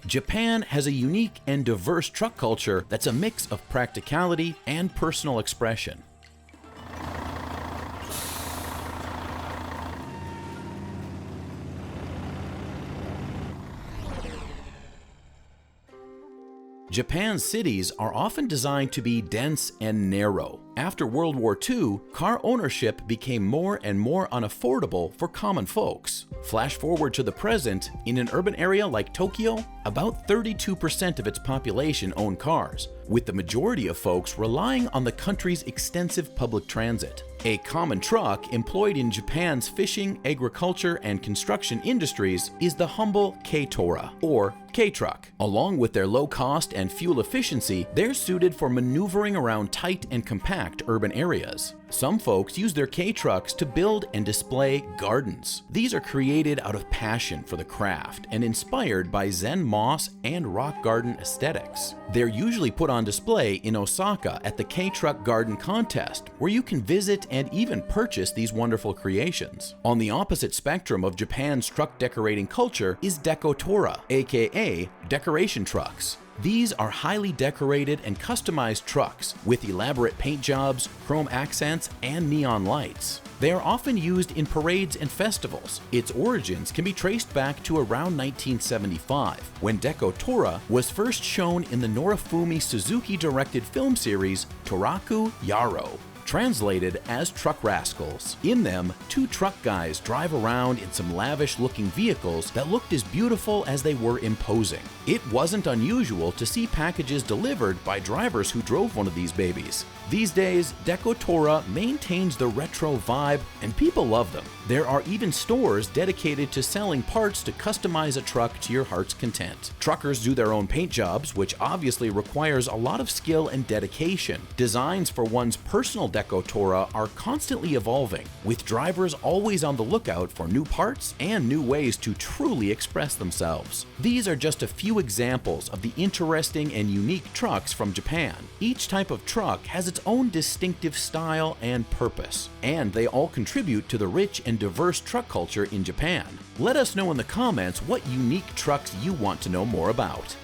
Japan has a unique and diverse truck culture that's a mix of practicality and personal expression. Japan's cities are often designed to be dense and narrow. After World War II, car ownership became more and more unaffordable for common folks. Flash forward to the present, in an urban area like Tokyo, about 32% of its population own cars, with the majority of folks relying on the country's extensive public transit. A common truck employed in Japan's fishing, agriculture, and construction industries is the humble Kei Tora, or Kei Truck. Along with their low cost and fuel efficiency, they're suited for maneuvering around tight and compact urban areas. Some folks use their Kei Trucks to build and display gardens. These are created out of passion for the craft and inspired by Zen moss and rock garden aesthetics. They're usually put on display in Osaka at the Kei Truck Garden Contest, where you can visit and even purchase these wonderful creations. On the opposite spectrum of Japan's truck decorating culture is Dekotora, aka decoration trucks. These are highly decorated and customized trucks with elaborate paint jobs, chrome accents, and neon lights. They are often used in parades and festivals. Its origins can be traced back to around 1975, when Deko Tora was first shown in the Norifumi Suzuki-directed film series Toraku Yaro, translated as Truck Rascals. In them, two truck guys drive around in some lavish-looking vehicles that looked as beautiful as they were imposing. It wasn't unusual to see packages delivered by drivers who drove one of these babies. These days, Dekotora maintains the retro vibe, and people love them. There are even stores dedicated to selling parts to customize a truck to your heart's content. Truckers do their own paint jobs, which obviously requires a lot of skill and dedication. Designs for one's personal Dekotora are constantly evolving, with drivers always on the lookout for new parts and new ways to truly express themselves. These are just a few examples of the interesting and unique trucks from Japan. Each type of truck has its own distinctive style and purpose, and they all contribute to the rich and diverse truck culture in Japan. Let us know in the comments what unique trucks you want to know more about.